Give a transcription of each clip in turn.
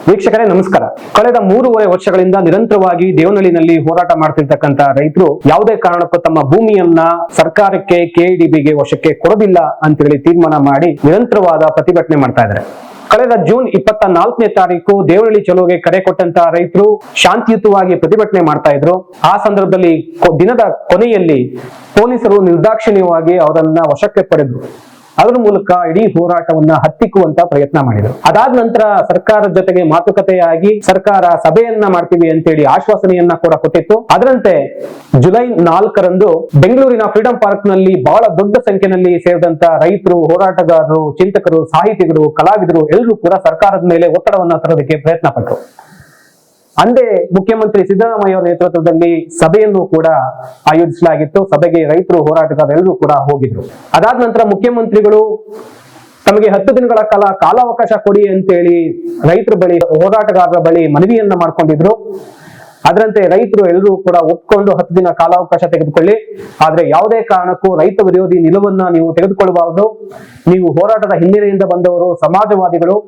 ವೀಕ್ಷಕರೇ ನಮಸ್ಕಾರ. ಕಳೆದ 3.5 ವರ್ಷಗಳಿಂದ ನಿರಂತರವಾಗಿ ದೇವನಹಳ್ಳಿನಲ್ಲಿ ಹೋರಾಟ ಮಾಡ್ತಿರ್ತಕ್ಕಂತ ರೈತರು ಯಾವುದೇ ಕಾರಣಕ್ಕೂ ತಮ್ಮ ಭೂಮಿಯನ್ನ ಸರ್ಕಾರಕ್ಕೆ ಕೆಡಿಬಿಗೆ ವಶಕ್ಕೆ ಕೊಡೋದಿಲ್ಲ ಅಂತೇಳಿ ತೀರ್ಮಾನ ಮಾಡಿ ನಿರಂತರವಾದ ಪ್ರತಿಭಟನೆ ಮಾಡ್ತಾ ಇದ್ದಾರೆ. ಕಳೆದ ಜೂನ್ 24ನೇ ತಾರೀಕು ದೇವನಹಳ್ಳಿ ಚಲೋಗೆ ಕರೆ ಕೊಟ್ಟಂತ ರೈತರು ಶಾಂತಿಯುತವಾಗಿ ಪ್ರತಿಭಟನೆ ಮಾಡ್ತಾ ಇದ್ರು. ಆ ಸಂದರ್ಭದಲ್ಲಿ ದಿನದ ಕೊನೆಯಲ್ಲಿ ಪೊಲೀಸರು ನಿರ್ದಾಕ್ಷಿಣ್ಯವಾಗಿ ಅವರನ್ನ ವಶಕ್ಕೆ ಪಡೆದ್ರು. ಅದರ ಮೂಲಕ ಇಡೀ ಹೋರಾಟವನ್ನ ಹತ್ತಿಕ್ಕುವಂತ ಪ್ರಯತ್ನ ಮಾಡಿದರು. ಅದಾದ ನಂತರ ಸರ್ಕಾರದ ಜೊತೆಗೆ ಮಾತುಕತೆಯಾಗಿ ಸರ್ಕಾರ ಸಭೆಯನ್ನ ಮಾಡ್ತೀವಿ ಅಂತೇಳಿ ಆಶ್ವಾಸನೆಯನ್ನ ಕೂಡ ಕೊಟ್ಟಿತ್ತು. ಅದರಂತೆ ಜುಲೈ 4ರಂದು ಬೆಂಗಳೂರಿನ ಫ್ರೀಡಂ ಪಾರ್ಕ್ ನಲ್ಲಿ ಬಹಳ ದೊಡ್ಡ ಸಂಖ್ಯೆಯಲ್ಲಿ ಸೇರಿದಂತ ರೈತರು, ಹೋರಾಟಗಾರರು, ಚಿಂತಕರು, ಸಾಹಿತಿಗಳು, ಕಲಾವಿದರು ಎಲ್ಲರೂ ಕೂಡ ಸರ್ಕಾರದ ಮೇಲೆ ಒತ್ತಡವನ್ನ ತರೋದಕ್ಕೆ ಪ್ರಯತ್ನ ಪಟ್ಟರು. ಅಂದೇ ಮುಖ್ಯಮಂತ್ರಿ ಸಿದ್ದರಾಮಯ್ಯ ಅವರ ನೇತೃತ್ವದಲ್ಲಿ ಸಭೆಯನ್ನು ಕೂಡ ಆಯೋಜಿಸಲಾಗಿತ್ತು. ಸಭೆಗೆ ರೈತರು, ಹೋರಾಟಗಾರರೆಲ್ಲರೂ ಕೂಡ ಹೋಗಿದ್ರು. ಅದಾದ ನಂತರ ಮುಖ್ಯಮಂತ್ರಿಗಳು ತಮಗೆ 10 ದಿನಗಳ ಕಾಲಾವಕಾಶ ಕೊಡಿ ಅಂತೇಳಿ ರೈತರ ಬಳಿ, ಹೋರಾಟಗಾರರ ಬಳಿ ಮನವಿಯನ್ನ ಮಾಡ್ಕೊಂಡಿದ್ರು. ಅದರಂತೆ ರೈತರು ಎಲ್ಲರೂ ಕೂಡ ಒಪ್ಕೊಂಡು 10 ದಿನ ಕಾಲಾವಕಾಶ ತೆಗೆದುಕೊಳ್ಳಿ, ಆದ್ರೆ ಯಾವುದೇ ಕಾರಣಕ್ಕೂ ರೈತ ವಿರೋಧಿ ನಿಲುವನ್ನ ನೀವು ತೆಗೆದುಕೊಳ್ಳಬಾರದು. ನೀವು ಹೋರಾಟದ ಹಿನ್ನೆಲೆಯಿಂದ ಬಂದವರು, ಸಮಾಜವಾದಿಗಳು,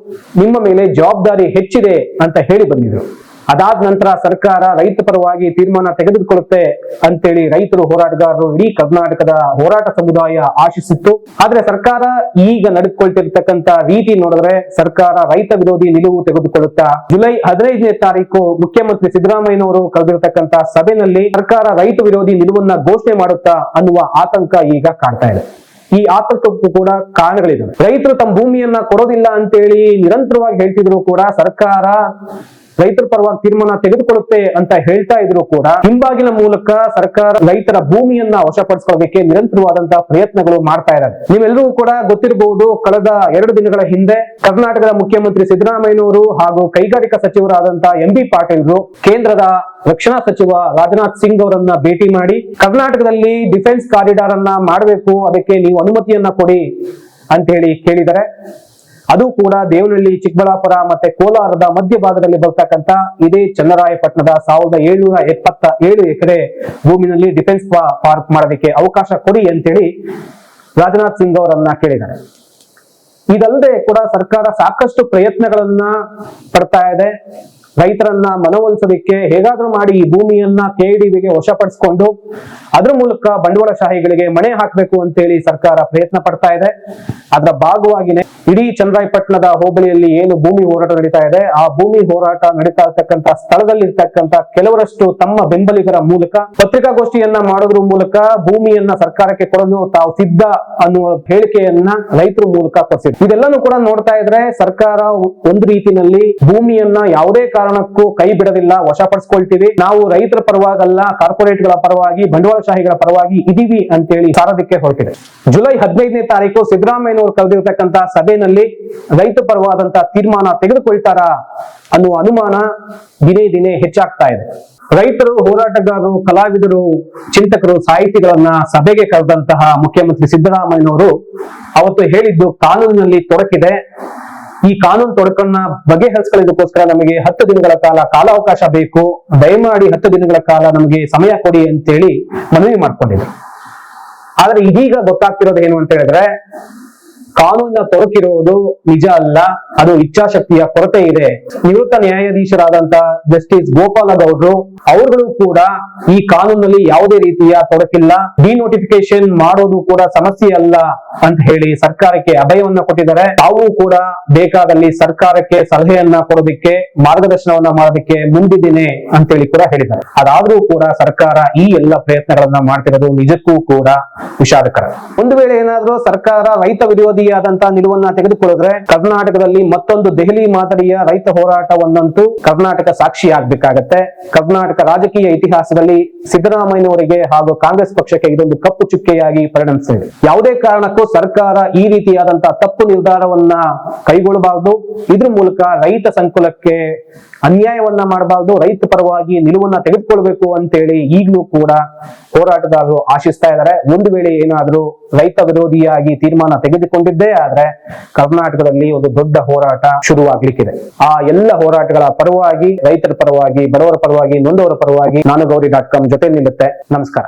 ನಿಮ್ಮ ಮೇಲೆ ಜವಾಬ್ದಾರಿ ಹೆಚ್ಚಿದೆ ಅಂತ ಹೇಳಿ ಬಂದಿದ್ರು. ಅದಾದ ನಂತರ ಸರ್ಕಾರ ರೈತ ಪರವಾಗಿ ತೀರ್ಮಾನ ತೆಗೆದುಕೊಳ್ಳುತ್ತೆ ಅಂತೇಳಿ ರೈತರು, ಹೋರಾಟಗಾರರು, ಇಡೀ ಕರ್ನಾಟಕದ ಹೋರಾಟ ಸಮುದಾಯ ಆಶಿಸಿತ್ತು. ಆದ್ರೆ ಸರ್ಕಾರ ಈಗ ನಡೆದುಕೊಳ್ತಿರ್ತಕ್ಕಂತ ರೀತಿ ನೋಡಿದ್ರೆ ಸರ್ಕಾರ ರೈತ ವಿರೋಧಿ ನಿಲುವು ತೆಗೆದುಕೊಳ್ಳುತ್ತಾ ಜುಲೈ 15ನೇ ತಾರೀಕು ಮುಖ್ಯಮಂತ್ರಿ ಸಿದ್ದರಾಮಯ್ಯನವರು ಕರೆದಿರತಕ್ಕಂತ ಸಭೆಯಲ್ಲಿ ಸರ್ಕಾರ ರೈತ ವಿರೋಧಿ ನಿಲುವನ್ನ ಘೋಷಣೆ ಮಾಡುತ್ತಾ ಅನ್ನುವ ಆತಂಕ ಈಗ ಕಾಡ್ತಾ ಇದೆ. ಈ ಆತಂಕಕ್ಕೂ ಕೂಡ ಕಾರಣಗಳಿವೆ. ರೈತರು ತಮ್ಮ ಭೂಮಿಯನ್ನ ಕೊಡೋದಿಲ್ಲ ಅಂತೇಳಿ ನಿರಂತರವಾಗಿ ಹೇಳ್ತಿದ್ರು ಕೂಡ ಸರ್ಕಾರ ರೈತರ ಪರವಾಗಿ ತೀರ್ಮಾನ ತೆಗೆದುಕೊಳ್ಳುತ್ತೆ ಅಂತ ಹೇಳ್ತಾ ಇದ್ರು ಕೂಡ ಹಿಂಬಾಗಿಲ ಮೂಲಕ ಸರ್ಕಾರ ರೈತರ ಭೂಮಿಯನ್ನ ವಶಪಡಿಸಿಕೊಳ್ಳೋದಕ್ಕೆ ನಿರಂತರವಾದಂತಹ ಪ್ರಯತ್ನಗಳು ಮಾಡ್ತಾ ಇದ್ದಾರೆ. ನೀವೆಲ್ಲರೂ ಕೂಡ ಗೊತ್ತಿರಬಹುದು, ಕಳೆದ 2 ದಿನಗಳ ಹಿಂದೆ ಕರ್ನಾಟಕದ ಮುಖ್ಯಮಂತ್ರಿ ಸಿದ್ದರಾಮಯ್ಯನವರು ಹಾಗೂ ಕೈಗಾರಿಕಾ ಸಚಿವರಾದಂತಹ MB ಪಾಟೀಲ್ರು ಕೇಂದ್ರದ ರಕ್ಷಣಾ ಸಚಿವ ರಾಜನಾಥ್ ಸಿಂಗ್ ಅವರನ್ನ ಭೇಟಿ ಮಾಡಿ ಕರ್ನಾಟಕದಲ್ಲಿ ಡಿಫೆನ್ಸ್ ಕಾರಿಡಾರ್ ಅನ್ನ ಮಾಡಬೇಕು, ಅದಕ್ಕೆ ನೀವು ಅನುಮತಿಯನ್ನ ಕೊಡಿ ಅಂತ ಹೇಳಿ ಕೇಳಿದ್ದಾರೆ. ಅದು ಕೂಡ ದೇವನಹಳ್ಳಿ, ಚಿಕ್ಕಬಳ್ಳಾಪುರ ಮತ್ತೆ ಕೋಲಾರದ ಮಧ್ಯಭಾಗದಲ್ಲಿ ಬರ್ತಕ್ಕಂತ ಇದೇ ಚನ್ನರಾಯಪಟ್ಟಣದ 1777 ಎಕರೆ ಭೂಮಿನಲ್ಲಿ ಡಿಫೆನ್ಸ್ ಪಾರ್ಕ್ ಮಾಡೋದಕ್ಕೆ ಅವಕಾಶ ಕೊಡಿ ಅಂತೇಳಿ ರಾಜನಾಥ್ ಸಿಂಗ್ ಅವರನ್ನ ಕೇಳಿದ್ದಾರೆ. ಇದಲ್ಲದೆ ಕೂಡ ಸರ್ಕಾರ ಸಾಕಷ್ಟು ಪ್ರಯತ್ನಗಳನ್ನ ಪಡ್ತಾ ಇದೆ. ರೈತರನ್ನ ಮನವೊಲಿಸೋದಕ್ಕೆ ಹೇಗಾದ್ರೂ ಮಾಡಿ ಈ ಭೂಮಿಯನ್ನ ಕೆಡಿಬಿಗೆ ವಶಪಡಿಸಿಕೊಂಡು ಅದ್ರ ಮೂಲಕ ಬಂಡವಾಳಶಾಹಿಗಳಿಗೆ ಮಣೆ ಹಾಕಬೇಕು ಅಂತೇಳಿ ಸರ್ಕಾರ ಪ್ರಯತ್ನ ಪಡ್ತಾ ಇದೆ. ಅದರ ಭಾಗವಾಗಿನೇ ಇಡೀ ಚನ್ನರಾಯಪಟ್ಟಣದ ಹೋಬಳಿಯಲ್ಲಿ ಏನು ಭೂಮಿ ಹೋರಾಟ ನಡೀತಾ ಇದೆ, ಆ ಭೂಮಿ ಹೋರಾಟ ನಡೀತಾ ಇರ್ತಕ್ಕಂತ ಸ್ಥಳದಲ್ಲಿ ಇರ್ತಕ್ಕಂತ ಕೆಲವರಷ್ಟು ತಮ್ಮ ಬೆಂಬಲಿಗರ ಮೂಲಕ ಪತ್ರಿಕಾಗೋಷ್ಠಿಯನ್ನ ಮಾಡೋದ್ರ ಮೂಲಕ ಭೂಮಿಯನ್ನ ಸರ್ಕಾರಕ್ಕೆ ಕೊಡಲು ತಾವು ಸಿದ್ಧ ಅನ್ನುವ ಹೇಳಿಕೆಯನ್ನ ರೈತರ ಮೂಲಕ ಕೊಡಿಸಿದ್ರು. ಇದೆಲ್ಲಾನು ಕೂಡ ನೋಡ್ತಾ ಇದ್ರೆ ಸರ್ಕಾರ ಒಂದು ರೀತಿಯಲ್ಲಿ ಭೂಮಿಯನ್ನ ಯಾವುದೇ ಕಾರಣಕ್ಕೂ ಕೈ ಬಿಡೋದಿಲ್ಲ, ವಶಪಡಿಸ್ಕೊಳ್ತೀವಿ, ನಾವು ರೈತರ ಪರವಾಗಲ್ಲ, ಕಾರ್ಪೊರೇಟ್ ಗಳ ಪರವಾಗಿ, ಬಂಡವಾಳಶಾಹಿಗಳ ಪರವಾಗಿ ಇದೀವಿ ಅಂತೇಳಿ ಸಾರೋದಕ್ಕೆ ಹೊರಟಿದೆ. ಜುಲೈ 15ನೇ ತಾರೀಕು ಸಿದ್ದರಾಮಯ್ಯನವರು ಕರೆದಿರ್ತಕ್ಕಂತ ಸಭೆಯಲ್ಲಿ ರೈತ ಪರವಾದಂತ ತೀರ್ಮಾನ ತೆಗೆದುಕೊಳ್ತಾರಾ ಅನ್ನುವ ಅನುಮಾನ ದಿನೇ ದಿನೇ ಹೆಚ್ಚಾಗ್ತಾ ಇದೆ. ರೈತರು, ಹೋರಾಟಗಾರರು, ಕಲಾವಿದರು, ಚಿಂತಕರು, ಸಾಹಿತಿಗಳನ್ನ ಸಭೆಗೆ ಕರೆದಂತಹ ಮುಖ್ಯಮಂತ್ರಿ ಸಿದ್ದರಾಮಯ್ಯನವರು ಅವತ್ತು ಹೇಳಿದ್ದು ಕಾನೂನಿನಲ್ಲಿ ತೊಡಕಿದೆ, ಈ ಕಾನೂನು ತೊಡಕನ್ನ ಬಗೆಹರಿಸಿಕೊಳ್ಳೋದಕ್ಕೋಸ್ಕರ ನಮಗೆ 10 ದಿನಗಳ ಕಾಲಾವಕಾಶ ಬೇಕು, ದಯಮಾಡಿ 10 ದಿನಗಳ ಕಾಲ ನಮಗೆ ಸಮಯ ಕೊಡಿ ಅಂತೇಳಿ ಮನವಿ ಮಾಡ್ಕೊಂಡಿದ್ರು. ಆದ್ರೆ ಇದೀಗ ಗೊತ್ತಾಗ್ತಿರೋದು ಏನು ಅಂತ ಹೇಳಿದ್ರೆ ಕಾನೂನಿನ ತೊಡಕಿರುವುದು ನಿಜ ಅಲ್ಲ, ಅದು ಇಚ್ಛಾಶಕ್ತಿಯ ಕೊರತೆ ಇದೆ. ನಿವೃತ್ತ ನ್ಯಾಯಾಧೀಶರಾದಂತ ಜಸ್ಟಿಸ್ ಗೋಪಾಲ ಗೌಡ್ರು ಅವರುಗಳು ಕೂಡ ಈ ಕಾನೂನಲ್ಲಿ ಯಾವುದೇ ರೀತಿಯ ತೊಡಕಿಲ್ಲ, ಡಿನೋಟಿಫಿಕೇಶನ್ ಮಾಡೋದು ಕೂಡ ಸಮಸ್ಯೆ ಅಲ್ಲ ಅಂತ ಹೇಳಿ ಸರ್ಕಾರಕ್ಕೆ ಅಭಯವನ್ನ ಕೊಟ್ಟಿದ್ದಾರೆ. ತಾವು ಕೂಡ ಬೇಕಾದಲ್ಲಿ ಸರ್ಕಾರಕ್ಕೆ ಸಲಹೆಯನ್ನ ಕೊಡೋದಕ್ಕೆ, ಮಾರ್ಗದರ್ಶನವನ್ನ ಮಾಡೋದಕ್ಕೆ ಮುಂದಿದ್ದೇನೆ ಅಂತೇಳಿ ಕೂಡ ಹೇಳಿದ್ದಾರೆ. ಅದಾದ್ರೂ ಕೂಡ ಸರ್ಕಾರ ಈ ಎಲ್ಲ ಪ್ರಯತ್ನಗಳನ್ನ ಮಾಡ್ತಿರೋದು ನಿಜಕ್ಕೂ ಕೂಡ ವಿಷಾದಕರ. ಒಂದು ವೇಳೆ ಏನಾದ್ರೂ ಸರ್ಕಾರ ರೈತ ವಿರೋಧಿ ಆದಂತಹ ನಿಲುವನ್ನ ತೆಗೆದುಕೊಳ್ಳಿದ್ರೆ ಕರ್ನಾಟಕದಲ್ಲಿ ಮತ್ತೊಂದು ದೆಹಲಿ ಮಾದರಿಯ ರೈತ ಹೋರಾಟವನ್ನಂತೂ ಕರ್ನಾಟಕ ಸಾಕ್ಷಿ ಆಗ್ಬೇಕಾಗತ್ತೆ. ಕರ್ನಾಟಕ ರಾಜಕೀಯ ಇತಿಹಾಸದಲ್ಲಿ ಸಿದ್ದರಾಮಯ್ಯನವರಿಗೆ ಹಾಗೂ ಕಾಂಗ್ರೆಸ್ ಪಕ್ಷಕ್ಕೆ ಇದೊಂದು ಕಪ್ಪು ಚುಕ್ಕೆಯಾಗಿ ಪರಿಣಮಿಸಿದೆ. ಯಾವುದೇ ಕಾರಣಕ್ಕೂ ಸರ್ಕಾರ ಈ ರೀತಿಯಾದಂತಹ ತಪ್ಪು ನಿರ್ಧಾರವನ್ನ ಕೈಗೊಳ್ಳಬಾರದು. ಇದ್ರ ಮೂಲಕ ರೈತ ಸಂಕುಲಕ್ಕೆ ಅನ್ಯಾಯವನ್ನ ಮಾಡಬಾರದು, ರೈತ ಪರವಾಗಿ ನಿಲುವನ್ನ ತೆಗೆದುಕೊಳ್ಬೇಕು ಅಂತೇಳಿ ಈಗಲೂ ಕೂಡ ಹೋರಾಟಗಾರರು ಆಶಿಸ್ತಾ ಇದ್ದಾರೆ. ಒಂದು ವೇಳೆ ಏನಾದ್ರೂ ರೈತ ವಿರೋಧಿಯಾಗಿ ತೀರ್ಮಾನ ತೆಗೆದುಕೊಂಡಿದ್ದೇ ಆದ್ರೆ ಕರ್ನಾಟಕದಲ್ಲಿ ಒಂದು ದೊಡ್ಡ ಹೋರಾಟ ಶುರುವಾಗ್ಲಿಕ್ಕಿದೆ. ಆ ಎಲ್ಲ ಹೋರಾಟಗಳ ಪರವಾಗಿ, ರೈತರ ಪರವಾಗಿ, ಬಡವರ ಪರವಾಗಿ, ನೊಂದವರ ಪರವಾಗಿ ನಾನು ಗೌರಿ.com ಜೊತೆ ನಿಲ್ಲುತ್ತೆ. ನಮಸ್ಕಾರ.